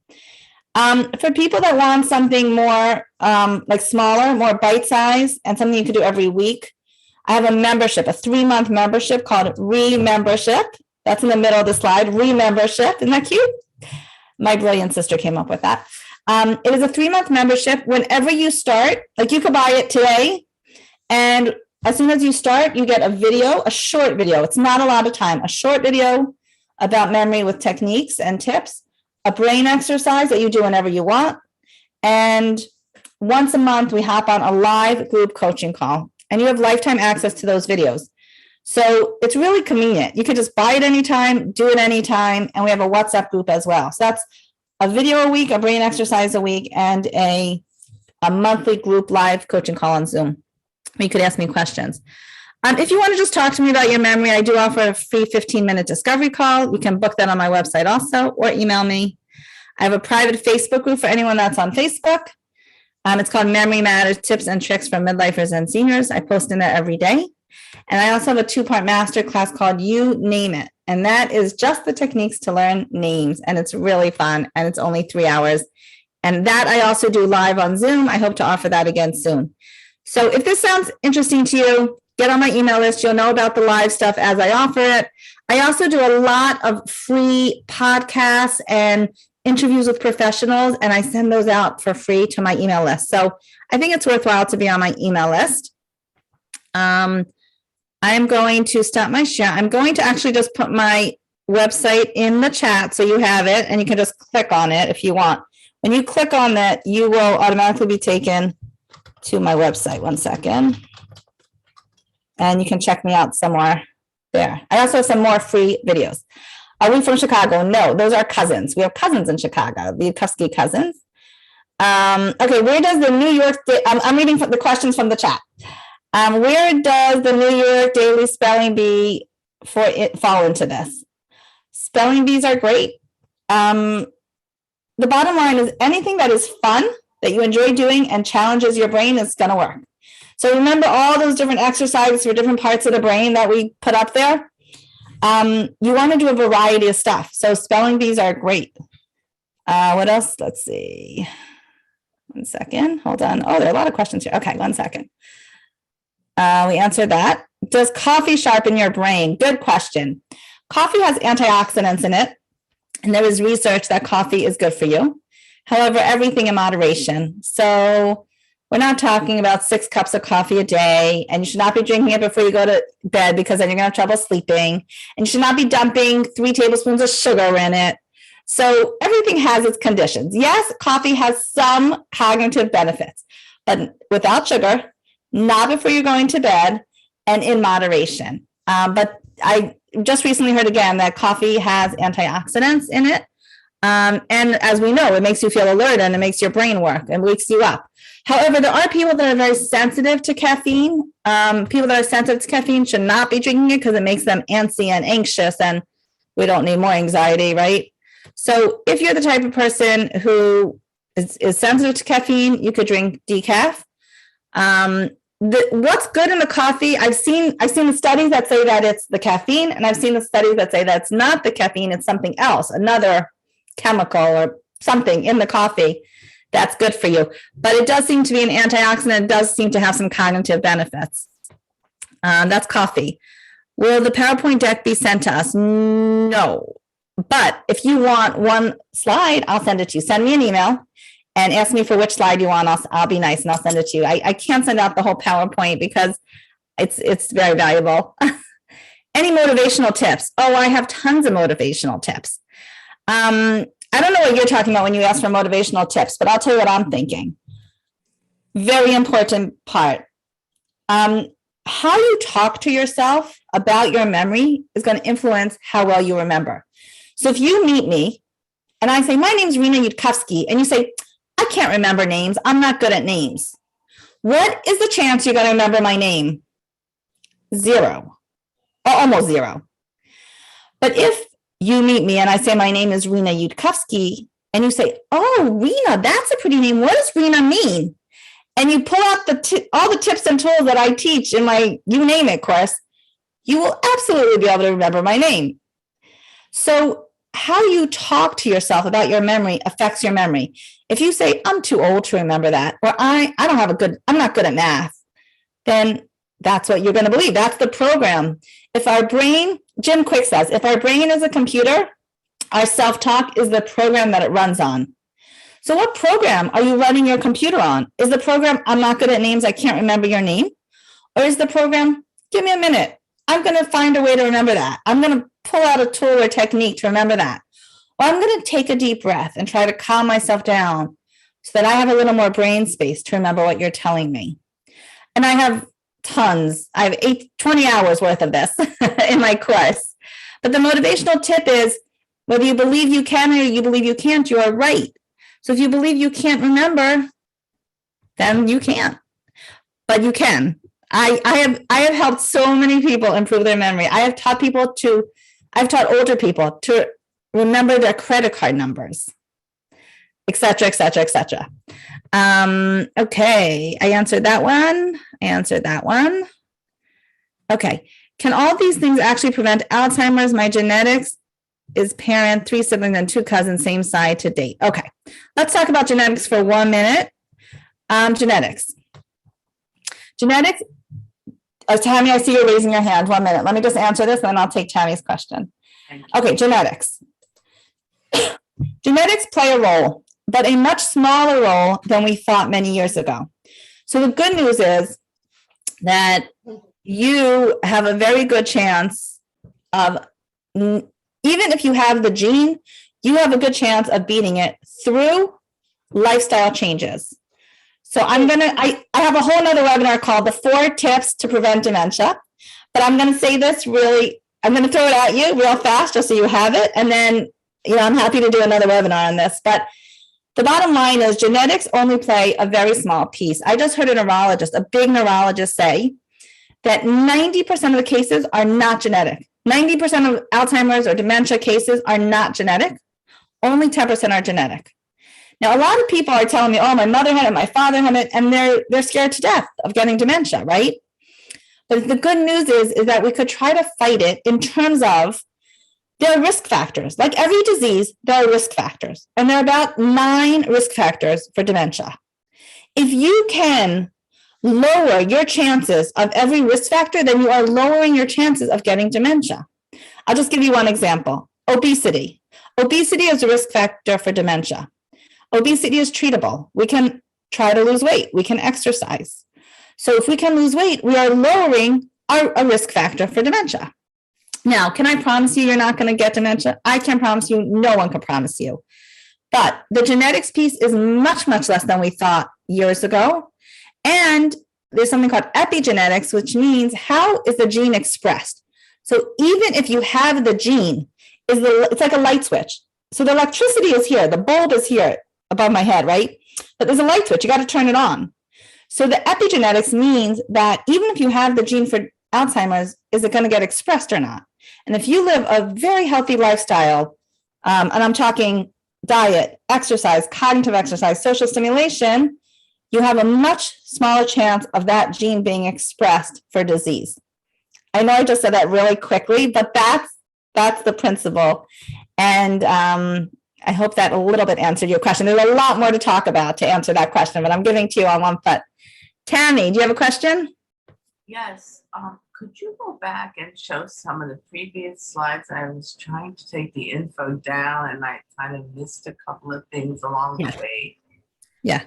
For people that want something more like smaller, more bite-sized, and something you could do every week, I have a membership, a 3-month membership called Remembership. That's in the middle of the slide, Remembership. Isn't that cute? My brilliant sister came up with that. It is a 3-month membership. Whenever you start, like you could buy it today, and as soon as you start, you get a video, a short video. It's not a lot of time, a short video about memory with techniques and tips, a brain exercise that you do whenever you want. And once a month, we hop on a live group coaching call, and you have lifetime access to those videos. So it's really convenient. You could just buy it anytime, do it anytime, and we have a WhatsApp group as well. So that's a video a week, a brain exercise a week, and a monthly group live coaching call on Zoom. You could ask me questions. If you want to just talk to me about your memory, I do offer a free 15-minute discovery call. You can book that on my website also, or email me. I have a private Facebook group for anyone that's on Facebook. It's called Memory Matters Tips and Tricks for Midlifers and Seniors. I post in there every day. And I also have a 2-part master class called You Name It. And that is just the techniques to learn names. And it's really fun. And it's only 3 hours. And that I also do live on Zoom. I hope to offer that again soon. So if this sounds interesting to you, get on my email list. You'll know about the live stuff as I offer it. I also do a lot of free podcasts and interviews with professionals, and I send those out for free to my email list. So I think it's worthwhile to be on my email list. I'm going to stop my share. I'm going to actually just put my website in the chat so you have it, and you can just click on it if you want. When you click on that, you will automatically be taken to my website. 1 second. And you can check me out somewhere there. I also have some more free videos. Are we from Chicago? No, those are cousins. We have cousins in Chicago, the Yukovsky cousins. Okay, where does the New York, I'm reading the questions from the chat. Where does the New York Daily Spelling Bee fall into this? Spelling bees are great. The bottom line is anything that is fun, that you enjoy doing and challenges your brain is going to work. So remember all those different exercises for different parts of the brain that we put up there? You want to do a variety of stuff. So spelling bees are great. What else? Let's see. 1 second. Hold on. Oh, there are a lot of questions here. Okay, 1 second. We answered that. Does coffee sharpen your brain? Good question. Coffee has antioxidants in it, and there is research that coffee is good for you. However, everything in moderation. So we're not talking about 6 cups of coffee a day, and you should not be drinking it before you go to bed because then you're going to have trouble sleeping. And you should not be dumping 3 tablespoons of sugar in it. So everything has its conditions. Yes, coffee has some cognitive benefits, but without sugar, not before you're going to bed, and in moderation. But I just recently heard again that coffee has antioxidants in it. And as we know, it makes you feel alert and it makes your brain work and wakes you up. However, there are people that are very sensitive to caffeine. People that are sensitive to caffeine should not be drinking it because it makes them antsy and anxious, and we don't need more anxiety, right? So if you're the type of person who is sensitive to caffeine, you could drink decaf. What's good in the coffee? I've seen the studies that say that it's the caffeine, and I've seen the studies that say that's not the caffeine, it's something else, another chemical or something in the coffee that's good for you. But it does seem to be an antioxidant. It does seem to have some cognitive benefits. That's coffee. Will the PowerPoint deck be sent to us? No. But if you want one slide, I'll send it to you. Send me an email and ask me for which slide you want. I'll be nice and I'll send it to you. I can't send out the whole PowerPoint because it's very valuable. Any motivational tips? Oh, I have tons of motivational tips. I don't know what you're talking about when you ask for motivational tips, but I'll tell you what I'm thinking. Very important part. How you talk to yourself about your memory is going to influence how well you remember. So if you meet me and I say, my name's Rena Yukovsky, and you say, I can't remember names. I'm not good at names. What is the chance you're going to remember my name? 0, or almost 0. But if you meet me and I say, my name is Rena Yukovsky, and you say, oh, Rena, that's a pretty name. What does Rena mean? And you pull out all the tips and tools that I teach in my You Name It course, you will absolutely be able to remember my name. So how you talk to yourself about your memory affects your memory. If you say, I'm too old to remember that, or I'm not good at math, then that's what you're going to believe. That's the program. If our brain, Jim Quick says, if our brain is a computer, our self-talk is the program that it runs on. So what program are you running your computer on? Is the program, I'm not good at names, I can't remember your name? Or is the program, give me a minute, I'm going to find a way to remember that. I'm going to pull out a tool or technique to remember that. Or I'm going to take a deep breath and try to calm myself down so that I have a little more brain space to remember what you're telling me. And I have tons. I have 20 hours worth of this in my course. But the motivational tip is whether you believe you can or you believe you can't, you are right. So if you believe you can't remember, then you can't. But you can. I have helped so many people improve their memory. I've taught older people to remember their credit card numbers, et cetera, et cetera, et cetera. Okay, I answered that one. Okay, can all these things actually prevent Alzheimer's? My genetics is parent, 3 siblings and 2 cousins, same side to date. Okay, let's talk about genetics for 1 minute. Genetics. Tammy, I see you raising your hand. 1 minute. Let me just answer this, and then I'll take Tammy's question. Okay, genetics. Genetics play a role, but a much smaller role than we thought many years ago. So the good news is that you have a very good chance of, even if you have the gene, you have a good chance of beating it through lifestyle changes. So I have a whole nother webinar called the 4 tips to prevent dementia, but I'm going to say this really, I'm going to throw it at you real fast just so you have it. And then, I'm happy to do another webinar on this, but the bottom line is genetics only play a very small piece. I just heard a big neurologist say that 90% of the cases are not genetic. 90% of Alzheimer's or dementia cases are not genetic. Only 10% are genetic. Now, a lot of people are telling me, oh, my mother had it, my father had it, and they're scared to death of getting dementia, right? But the good news is that we could try to fight it in terms of there are risk factors. Like every disease, there are risk factors, and there are about 9 risk factors for dementia. If you can lower your chances of every risk factor, then you are lowering your chances of getting dementia. I'll just give you one example. Obesity. Obesity is a risk factor for dementia. Obesity is treatable. We can try to lose weight. We can exercise. So if we can lose weight, we are lowering a risk factor for dementia. Now, can I promise you you're not going to get dementia? I can't promise you. No one can promise you. But the genetics piece is much, much less than we thought years ago. And there's something called epigenetics, which means how is the gene expressed? So even if you have the gene, it's like a light switch. So the electricity is here. The bulb is here above my head, right? But there's a light switch. You got to turn it on. So the epigenetics means that even if you have the gene for Alzheimer's, is it going to get expressed or not? And if you live a very healthy lifestyle, and I'm talking diet, exercise, cognitive exercise, social stimulation, you have a much smaller chance of that gene being expressed for disease. I know I just said that really quickly, but that's the principle. And I hope that a little bit answered your question. There's a lot more to talk about to answer that question, but I'm giving to you on one foot. Tammy, do you have a question? Yes, could you go back and show some of the previous slides? I was trying to take the info down and I kind of missed a couple of things along the way. Yeah.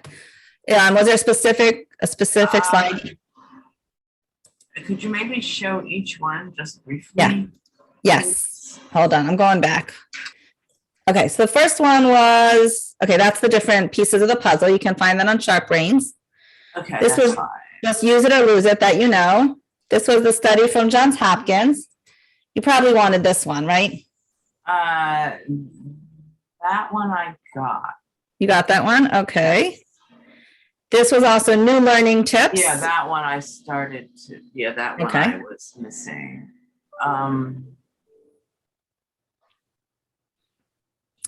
Was there a specific slide? Could you maybe show each one just briefly? Yeah. Yes. Hold on, I'm going back. Okay, so the first one was, that's the different pieces of the puzzle. You can find that on SharpBrains. Okay, This that's was fine. Just use it or lose it that you know. This was the study from Johns Hopkins. You probably wanted this one, right? That one I got. You got that one? Okay. This was also new learning tips. Yeah, that one I started to, that one Okay. I was missing.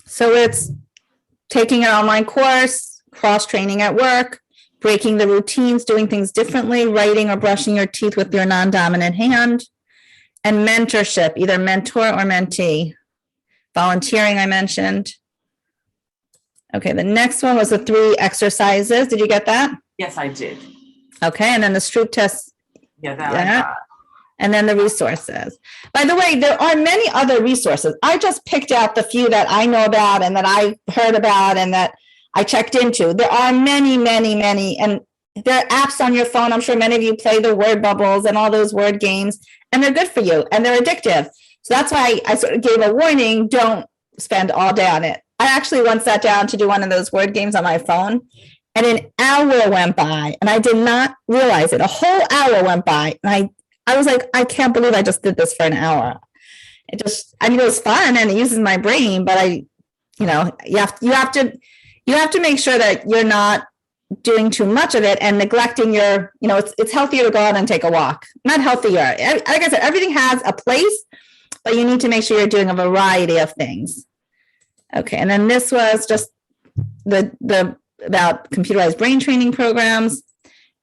So it's taking an online course, cross-training at work, breaking the routines, doing things differently, writing or brushing your teeth with your non-dominant hand, and mentorship, either mentor or mentee. Volunteering, I mentioned. Okay, the next one was the 3 exercises. Did you get that? Yes, I did. Okay, and then the Stroop test. Yeah, that Yeah. I got. And then the resources. By the way, there are many other resources. I just picked out the few that I know about and that I heard about and that I checked into. There are many, many, many, and there are apps on your phone. I'm sure many of you play the word bubbles and all those word games, and they're good for you and they're addictive. So that's why I sort of gave a warning, don't spend all day on it. I actually once sat down to do one of those word games on my phone, and an hour went by and I did not realize it. A whole hour went by and I was like, I can't believe I just did this for an hour. It was fun and it uses my brain, but you have to make sure that you're not doing too much of it and neglecting your, it's healthier to go out and take a walk. Not healthier. Like I said, everything has a place, but you need to make sure you're doing a variety of things. Okay, and then this was just the about computerized brain training programs,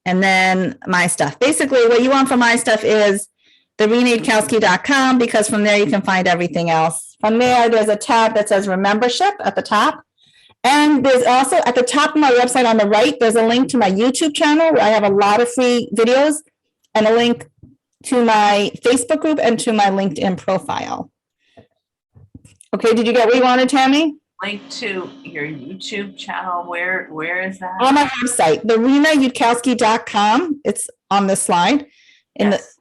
and then my stuff. Basically, what you want from my stuff is the renaidkowski.com, because from there you can find everything else. From there, there's a tab that says Remembership at the top. And there's also at the top of my website on the right, there's a link to my YouTube channel where I have a lot of free videos, and a link to my Facebook group and to my LinkedIn profile. Okay, did you get what you wanted, Tammy? Link to your YouTube channel, where is that? On my website, therenayudkowski.com. It's on the slide. Yes.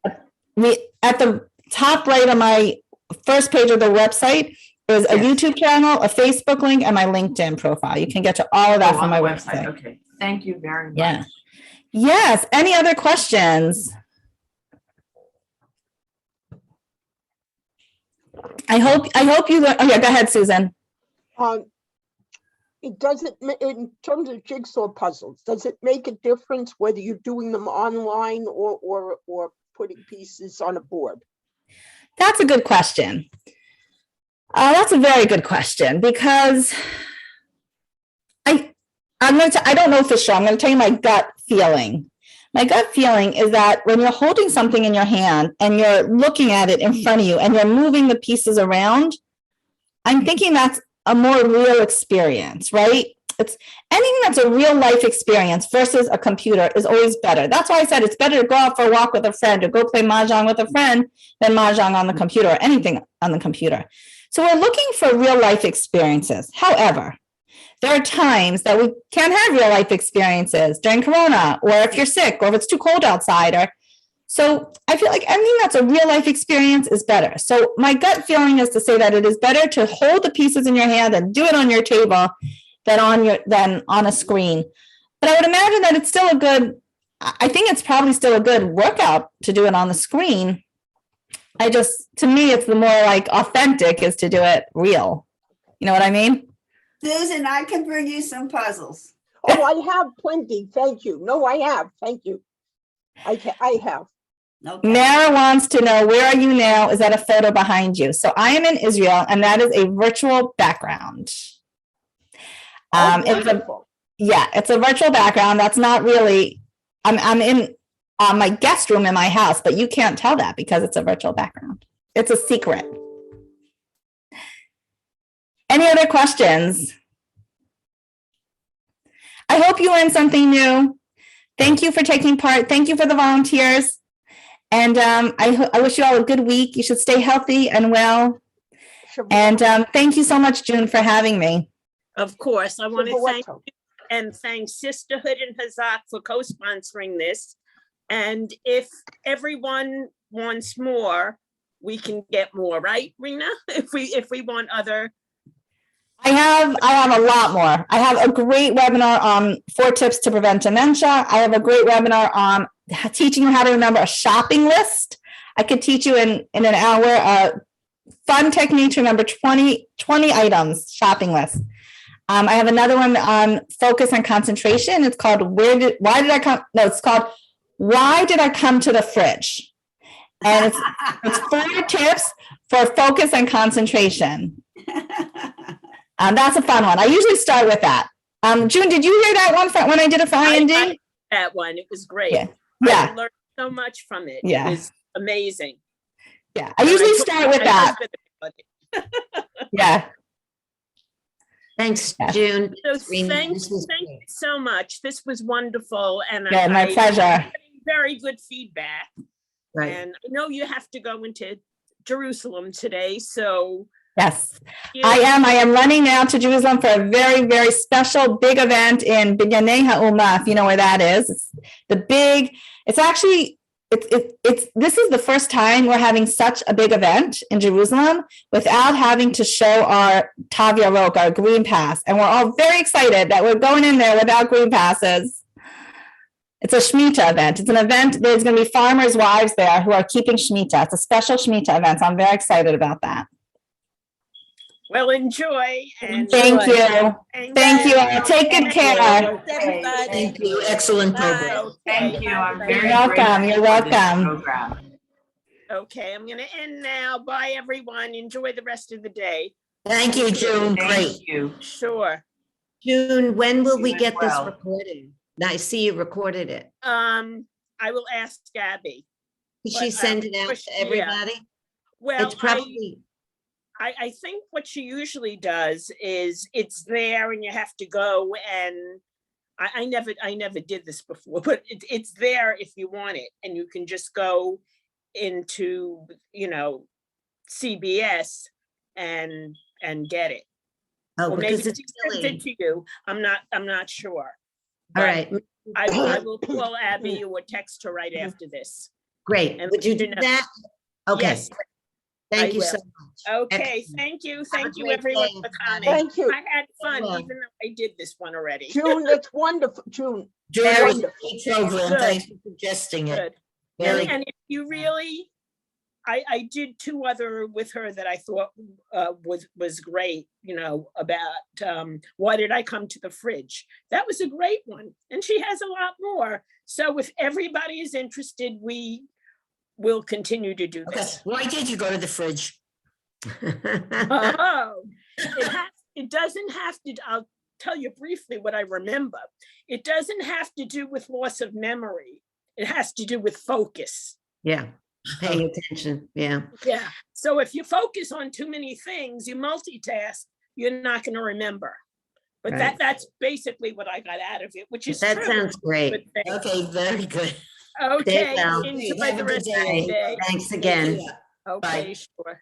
At the top right of my first page of the website is a Yes. YouTube channel, a Facebook link, and my LinkedIn profile. You can get to all of that Oh, from on my the website. Okay, thank you very much. Yeah. Yes. Any other questions? I hope you learn. Oh yeah, go ahead, Susan. It doesn't, in terms of jigsaw puzzles, does it make a difference whether you're doing them online or putting pieces on a board? That's a good question. That's a very good question, because I don't know for sure. I'm going to tell you my gut feeling. My gut feeling is that when you're holding something in your hand and you're looking at it in front of you and you're moving the pieces around, I'm thinking that's a more real experience, right? It's anything that's a real life experience versus a computer is always better. That's why I said it's better to go out for a walk with a friend or go play mahjong with a friend than mahjong on the computer or anything on the computer. So we're looking for real life experiences. However, there are times that we can't have real life experiences during Corona, or if you're sick, or if it's too cold outside. So I feel like anything that's a real life experience is better. So my gut feeling is to say that it is better to hold the pieces in your hand and do it on your table than on a screen. But I would imagine that it's still I think it's probably still a good workout to do it on the screen. To me, it's the more like authentic is to do it real. You know what I mean? Susan, I can bring you some puzzles. Oh, I have plenty, thank you. No, I have, thank you. I have. Okay. Mara wants to know, where are you now? Is that a photo behind you? So I am in Israel, and that is a virtual background. Oh, It's wonderful. it's a virtual background. That's not really, I'm in my guest room in my house, but you can't tell that because it's a virtual background. It's a secret. Any other questions? I hope you learned something new. Thank you for taking part. Thank you for the volunteers. And I wish you all a good week. You should stay healthy and well. And thank you so much, June, for having me. Of course, I want to thank Shabbat you and thank Sisterhood and Hazak for co-sponsoring this. And if everyone wants more, we can get more, right, Rena? If we want other. I have a lot more. I have a great webinar on 4 tips to prevent dementia. I have a great webinar on teaching you how to remember a shopping list. I could teach you in an hour a fun technique to remember 20 items, shopping list. I have another one on focus and concentration. It's called it's called Why Did I Come to the Fridge? And it's 4 tips for focus and concentration. That's a fun one. I usually start with that. June, did you hear that one when I did it for IND? I that one. It was great. Yeah. I learned so much from it. Yeah. It was amazing. Yeah, I usually told start with my that. husband about it. Yeah. Thanks, Yeah. June. So Rena, thank this was you great. so much. This was wonderful. And Yeah, my pleasure. Very good feedback. Right. And I know you have to go into Jerusalem today, so. Yes, I am running now to Jerusalem for a very, very special big event in Binyanei Ha'uma, if you know where that is. This is the first time we're having such a big event in Jerusalem without having to show our Tav Yarok, our green pass. And we're all very excited that we're going in there without green passes. It's a Shemitah event. It's an event, there's going to be farmers' wives there who are keeping Shemitah. It's a special Shemitah event, so I'm very excited about that. Well, enjoy and. Thank you. Thank you all. Take good Thank care. you, everybody. Thank you. Excellent program. Okay. Thank you. I'm You're very welcome. You're grateful for this welcome. program. Okay, I'm gonna end now. Bye, everyone. Enjoy the rest of the day. Thank you, June. Great. Thank you. Sure. June, when will we You as get this well. recorded? I see you recorded it. I will ask Gabby. Did But, she send it out push- to yeah. everybody? Well, It's probably, I think what she usually does is it's there and you have to go and I never did this before, but it's there if you want it and you can just go into, CBS and get it. oh, Or maybe because it's she sent silly. it to you. I'm not sure. All But right, I will call Abby or text her right after this. great. and Would you let you do know. that? Okay, Yes, thank I you so will. much. Okay, Excellent. thank you. Have a Thank you, great everyone, day, for everybody. coming. Thank you. I had fun, Well. even though I did this one already. June, that's wonderful, June. June, it was a Wonderful. great program. Good. Thanks for suggesting it. Good. Very And if you really, I did two other with her that I thought was great, about why did I come to the fridge? That was a great one. And she has a lot more. So if everybody is interested, we will continue to do Okay. this. Why did you go to the fridge? Oh, it doesn't have to, I'll tell you briefly what I remember. It doesn't have to do with loss of memory. It has to do with focus. Yeah, paying attention, yeah. Yeah. So if you focus on too many things, you multitask, you're not going to remember. But Right. that's basically what I got out of it, which is That true. sounds great. Good thing. Okay, very good. Okay, well. enjoy Have a the good rest of day. the day. Thanks again. Okay, sure.